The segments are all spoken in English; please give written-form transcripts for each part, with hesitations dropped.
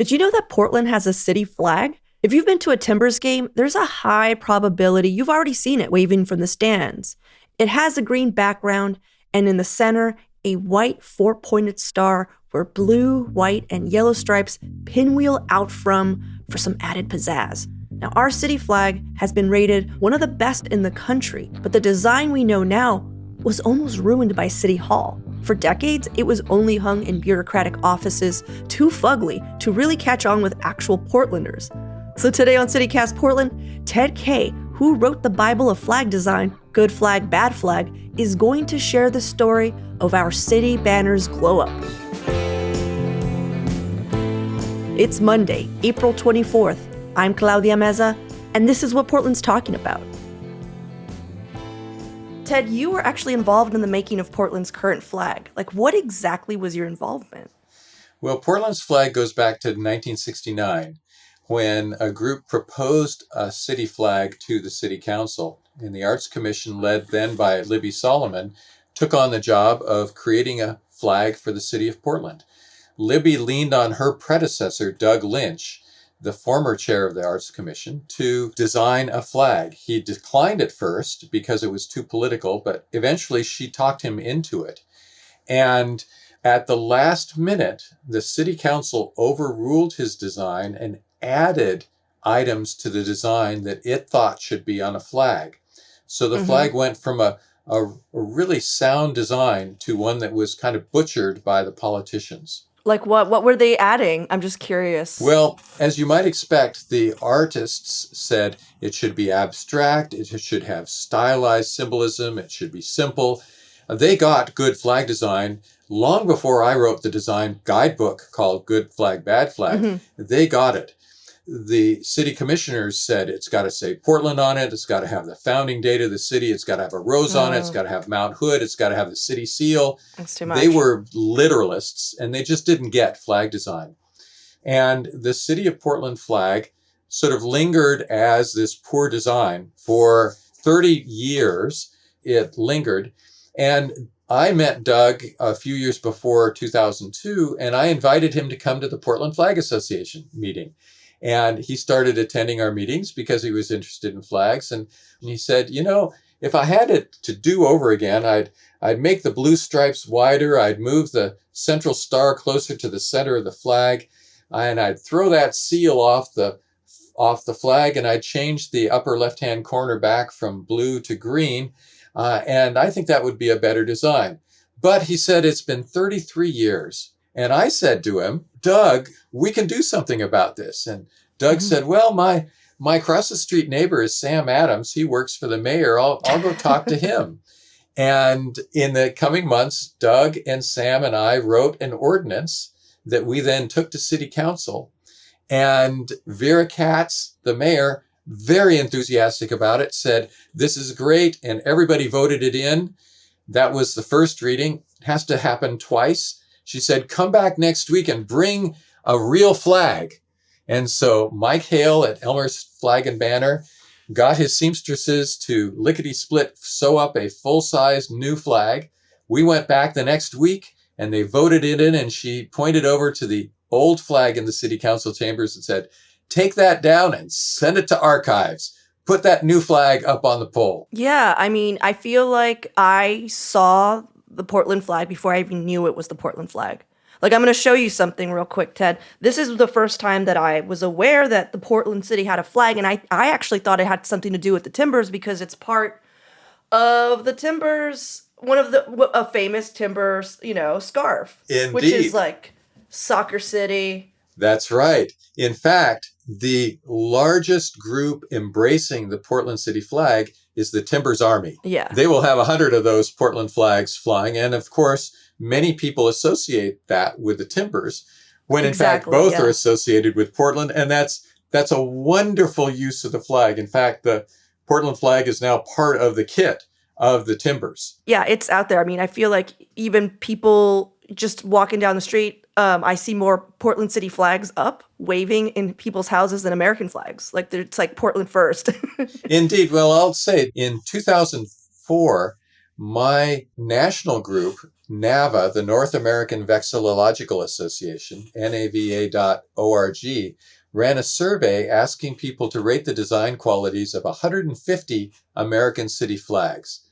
Did you know that Portland has a city flag? If you've been to a Timbers game, there's a high probability you've already seen it waving from the stands. It has a green background, and in the center, a white four-pointed star where blue, white, and yellow stripes pinwheel out from for some added pizzazz. Now, our city flag has been rated one of the best in the country, but the design we know now was almost ruined by City Hall. For decades, it was only hung in bureaucratic offices, too fugly to really catch on with actual Portlanders. So today on CityCast Portland, Ted Kaye, who wrote the Bible of flag design, Good Flag, Bad Flag, is going to share the story of our city banner's glow-up. It's Monday, April 24th. I'm Claudia Meza, and this is what Portland's talking about. Ted, you were actually involved in the making of Portland's current flag. What exactly was your involvement? Well, Portland's flag goes back to 1969, when a group proposed a city flag to the city council. And the Arts Commission, led then by Libby Solomon, took on the job of creating a flag for the city of Portland. Libby leaned on her predecessor, Doug Lynch, the former chair of the Arts Commission, to design a flag. He declined at first because it was too political, but eventually she talked him into it. And at the last minute, the city council overruled his design and added items to the design that it thought should be on a flag. So the flag went from a really sound design to one that was kind of butchered by the politicians. What were they adding? I'm just curious. Well, as you might expect, the artists said it should be abstract, it should have stylized symbolism, it should be simple. They got good flag design long before I wrote the design guidebook called Good Flag, Bad Flag. They got it. The city commissioners said it's got to say Portland on it, it's got to have the founding date of the city, it's got to have a rose on it, it's got to have Mount Hood, it's got to have the city seal. That's too much. They were literalists, and they just didn't get flag design. And the City of Portland flag sort of lingered as this poor design. For 30 years, it lingered. And I met Doug a few years before 2002, and I invited him to come to the Portland Flag Association meeting. And he started attending our meetings because he was interested in flags. And he said, if I had it to do over again, I'd make the blue stripes wider. I'd move the central star closer to the center of the flag. And I'd throw that seal off the flag, and I'd change the upper left-hand corner back from blue to green. And I think that would be a better design. But he said, it's been 33 years. And I said to him, Doug, we can do something about this. And Doug said, well, my across the street neighbor is Sam Adams. He works for the mayor. I'll go talk to him. And in the coming months, Doug and Sam and I wrote an ordinance that we then took to city council. And Vera Katz, the mayor, very enthusiastic about it, said, this is great. And everybody voted it in. That was the first reading. It has to happen twice. She said, come back next week and bring a real flag. And so Mike Hale at Elmer's Flag and Banner got his seamstresses to lickety-split sew up a full-size new flag. We went back the next week and they voted it in, and she pointed over to the old flag in the city council chambers and said, take that down and send it to archives. Put that new flag up on the pole. Yeah, I feel like I saw the Portland flag before I even knew it was the Portland flag. I'm going to show you something real quick, Ted. This is the first time that I was aware that the Portland city had a flag, and I actually thought it had something to do with the Timbers because it's part of the Timbers, a famous Timbers, scarf. Indeed. Which is Soccer City. That's right. In fact, the largest group embracing the Portland city flag is the Timbers Army. Yeah. They will have 100 of those Portland flags flying. And of course, many people associate that with the Timbers when in fact both are associated with Portland. And that's a wonderful use of the flag. In fact, the Portland flag is now part of the kit of the Timbers. Yeah, it's out there. I feel like even people just walking down the street, I see more Portland city flags up waving in people's houses than American flags. It's Portland first. Indeed. Well, I'll say in 2004, my national group, NAVA, the North American Vexillological Association, NAVA.org, ran a survey asking people to rate the design qualities of 150 American city flags.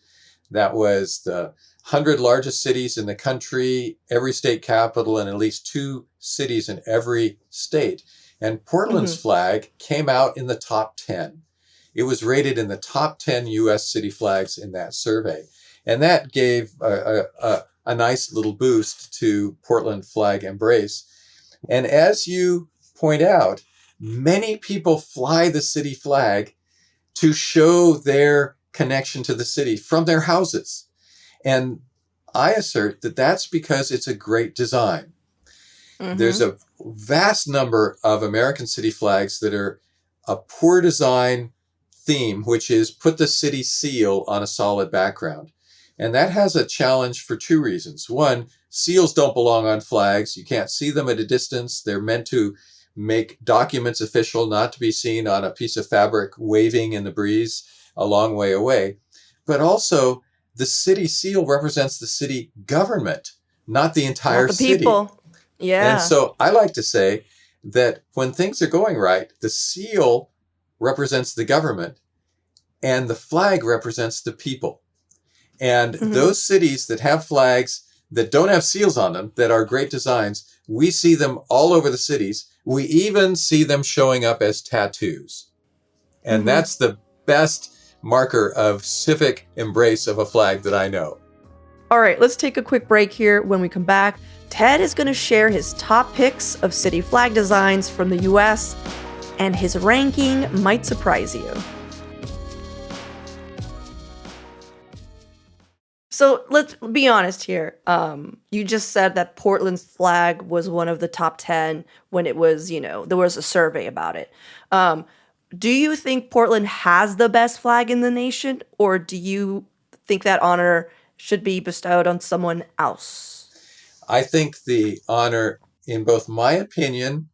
That was the 100 largest cities in the country, every state capital, and at least 2 cities in every state. And Portland's flag came out in the top 10. It was rated in the top 10 U.S. city flags in that survey. And that gave a nice little boost to Portland flag embrace. And as you point out, many people fly the city flag to show their connection to the city from their houses. And I assert that that's because it's a great design. There's a vast number of American city flags that are a poor design theme, which is put the city seal on a solid background. And that has a challenge for 2 reasons. One, seals don't belong on flags. You can't see them at a distance. They're meant to make documents official, not to be seen on a piece of fabric waving in the breeze a long way away. But also, the city seal represents the city government, not the entire Not the city. people. Yeah. And so I like to say that when things are going right, the seal represents the government and the flag represents the people. And those cities that have flags that don't have seals on them, that are great designs, we see them all over the cities. We even see them showing up as tattoos. And that's the best marker of civic embrace of a flag that I know. All right, let's take a quick break here. When we come back, Ted is going to share his top picks of city flag designs from the US, and his ranking might surprise you. So let's be honest here. You just said that Portland's flag was one of the top 10 when it was, there was a survey about it. Do you think Portland has the best flag in the nation, or do you think that honor should be bestowed on someone else? I think the honor, in both my opinion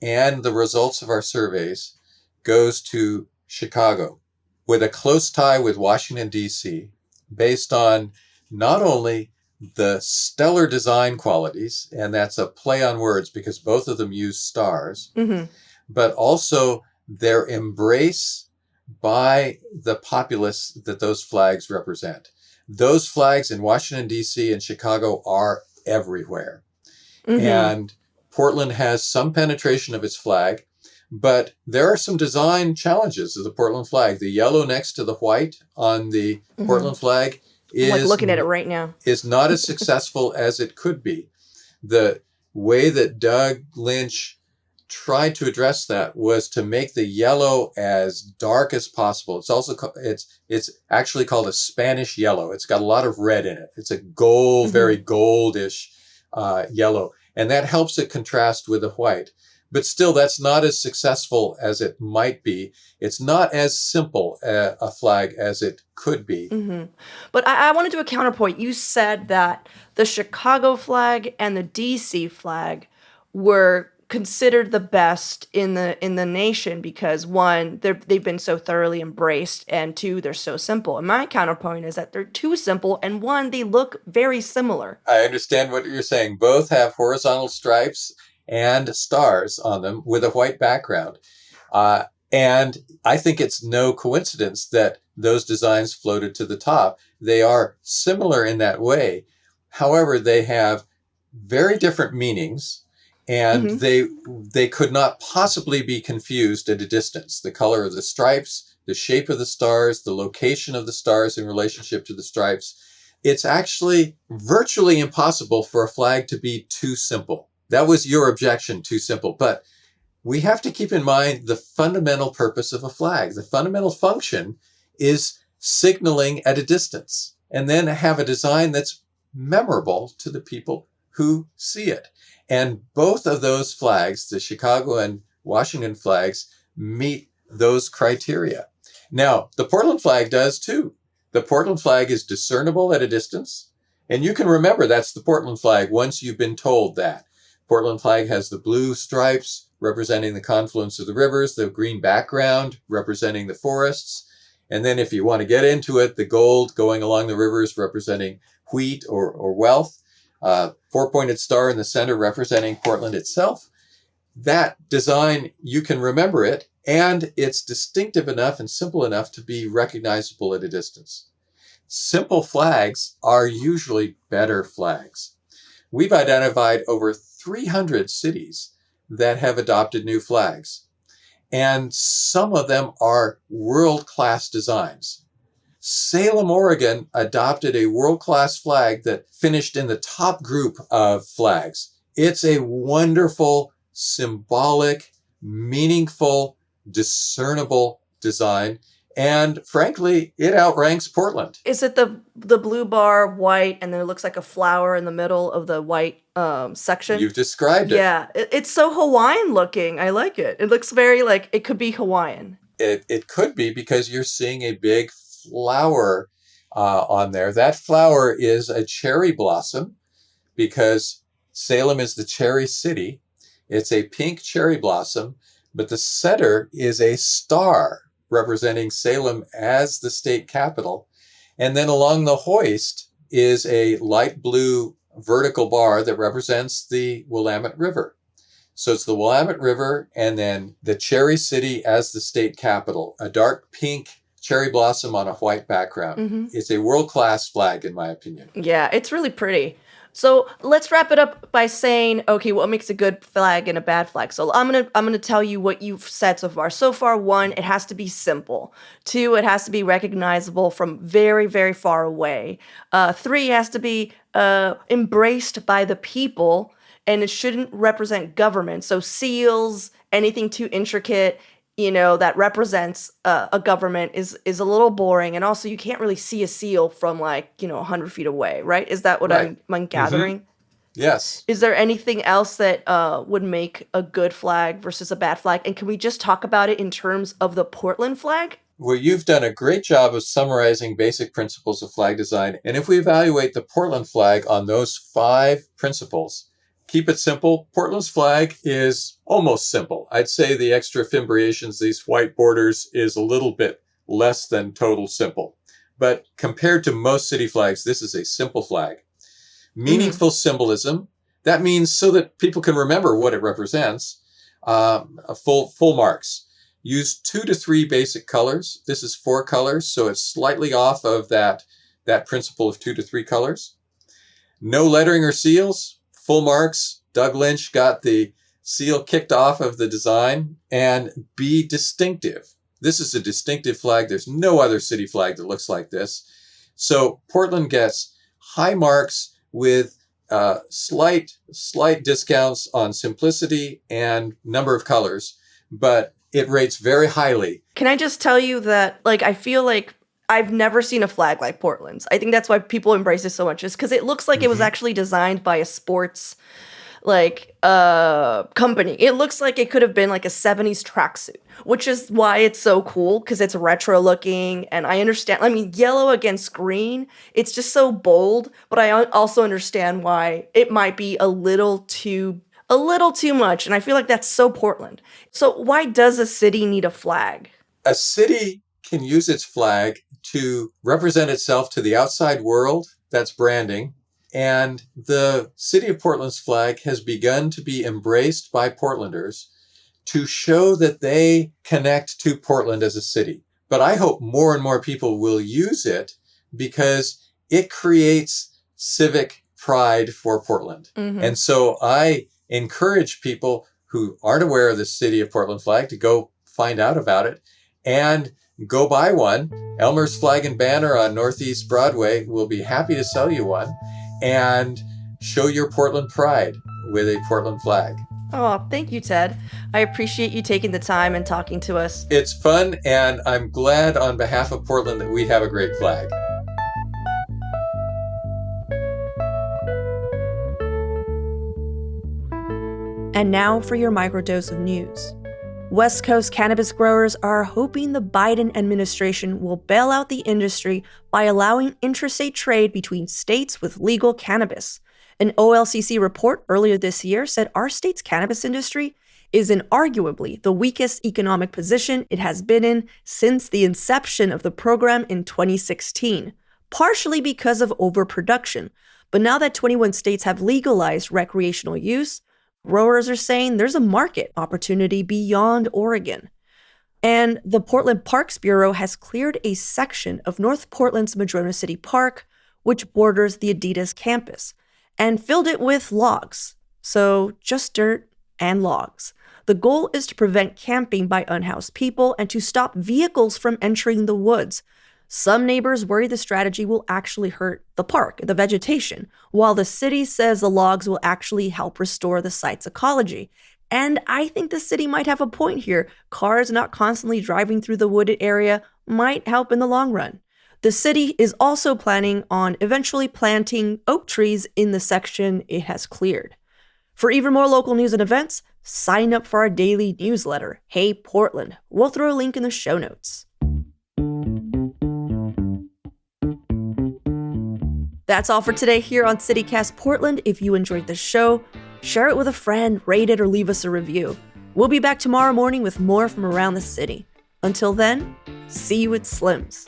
and the results of our surveys, goes to Chicago, with a close tie with Washington, D.C., based on not only the stellar design qualities, and that's a play on words because both of them use stars, but also their embrace by the populace that those flags represent. Those flags in Washington, D.C. and Chicago are everywhere. And Portland has some penetration of its flag, but there are some design challenges of the Portland flag. The yellow next to the white on the Portland flag I'm like looking at it right now. is not as successful as it could be. The way that Doug Lynch tried to address that was to make the yellow as dark as possible. It's also it's actually called a Spanish yellow. It's got a lot of red in it. It's a gold, very goldish yellow, and that helps it contrast with the white. But still, that's not as successful as it might be. It's not as simple a flag as it could be. But I want to do a counterpoint. You said that the Chicago flag and the DC flag were considered the best in the nation because, one, they've been so thoroughly embraced, and 2, they're so simple. And my counterpoint is that they're too simple, and 1, they look very similar. I understand what you're saying. Both have horizontal stripes and stars on them with a white background. And I think it's no coincidence that those designs floated to the top. They are similar in that way. However, they have very different meanings, and they could not possibly be confused at a distance. The color of the stripes, the shape of the stars, the location of the stars in relationship to the stripes. It's actually virtually impossible for a flag to be too simple. That was your objection, too simple. But we have to keep in mind the fundamental purpose of a flag. The fundamental function is signaling at a distance, and then have a design that's memorable to the people who see it. And both of those flags, the Chicago and Washington flags, meet those criteria. Now, the Portland flag does too. The Portland flag is discernible at a distance, and you can remember that's the Portland flag once you've been told that. Portland flag has the blue stripes representing the confluence of the rivers, the green background representing the forests, And then if you want to get into it, the gold going along the rivers representing wheat or wealth, four-pointed star in the center representing Portland itself. That design, you can remember it, and it's distinctive enough and simple enough to be recognizable at a distance. Simple flags are usually better flags. We've identified over 300 cities that have adopted new flags, and some of them are world-class designs. Salem, Oregon adopted a world-class flag that finished in the top group of flags. It's a wonderful, symbolic, meaningful, discernible design. And frankly, it outranks Portland. Is it the blue bar, white, and then it looks like a flower in the middle of the white section? You've described it. Yeah, it's so Hawaiian looking. I like it. It looks very like it could be Hawaiian. It could be because you're seeing a big flower on there. That flower is a cherry blossom because Salem is the cherry city. It's a pink cherry blossom, but the center is a star representing Salem as the state capital. And then along the hoist is a light blue vertical bar that represents the Willamette River. So it's the Willamette River and then the Cherry City as the state capital, a dark pink cherry blossom on a white background. Mm-hmm. It's a world-class flag, in my opinion. Yeah, it's really pretty. So let's wrap it up by saying, okay, what makes a good flag and a bad flag? So I'm gonna tell you what you've said so far. So far, 1, it has to be simple. 2, it has to be recognizable from very, very far away. 3, it has to be embraced by the people, and it shouldn't represent government. So seals, anything too intricate, that represents a government is a little boring. And also you can't really see a seal from 100 feet away, right? Is that what Right. I'm gathering? Mm-hmm. Yes. Is there anything else that would make a good flag versus a bad flag? And can we just talk about it in terms of the Portland flag? Well, you've done a great job of summarizing basic principles of flag design. And if we evaluate the Portland flag on those 5 principles, keep it simple. Portland's flag is almost simple. I'd say the extra fimbriations, these white borders, is a little bit less than total simple. But compared to most city flags, this is a simple flag. Meaningful symbolism. That means so that people can remember what it represents. Full marks. Use 2 to 3 basic colors. This is 4 colors, so it's slightly off of that principle of 2 to 3 colors. No lettering or seals. Full marks. Doug Lynch got the seal kicked off of the design. And be distinctive. This is a distinctive flag. There's no other city flag that looks like this. So Portland gets high marks with slight discounts on simplicity and number of colors, but it rates very highly. Can I just tell you that, I feel like I've never seen a flag like Portland's. I think that's why people embrace it so much, is because it looks like it was actually designed by a sports company. It looks like it could have been like a 70s tracksuit, which is why it's so cool, because it's retro looking. And I understand, yellow against green, it's just so bold, but I also understand why it might be a little too much. And I feel like that's so Portland. So why does a city need a flag? A city can use its flag to represent itself to the outside world. That's branding. And the city of Portland's flag has begun to be embraced by Portlanders to show that they connect to Portland as a city. But I hope more and more people will use it because it creates civic pride for Portland. Mm-hmm. And so I encourage people who aren't aware of the city of Portland flag to go find out about it and go buy one. Elmer's Flag and Banner on Northeast Broadway will be happy to sell you one and show your Portland pride with a Portland flag. Oh, thank you, Ted. I appreciate you taking the time and talking to us. It's fun, and I'm glad on behalf of Portland that we have a great flag. And now for your microdose of news. West Coast cannabis growers are hoping the Biden administration will bail out the industry by allowing interstate trade between states with legal cannabis. An OLCC report earlier this year said our state's cannabis industry is in arguably the weakest economic position it has been in since the inception of the program in 2016, partially because of overproduction. But now that 21 states have legalized recreational use, growers are saying there's a market opportunity beyond Oregon. And the Portland Parks Bureau has cleared a section of North Portland's Madrona City Park, which borders the Adidas campus, and filled it with logs. So just dirt and logs. The goal is to prevent camping by unhoused people and to stop vehicles from entering the woods. Some neighbors worry the strategy will actually hurt the park, the vegetation, while the city says the logs will actually help restore the site's ecology. And I think the city might have a point here. Cars not constantly driving through the wooded area might help in the long run. The city is also planning on eventually planting oak trees in the section it has cleared. For even more local news and events, sign up for our daily newsletter, Hey Portland. We'll throw a link in the show notes. That's all for today here on CityCast Portland. If you enjoyed the show, share it with a friend, rate it, or leave us a review. We'll be back tomorrow morning with more from around the city. Until then, see you at Slim's.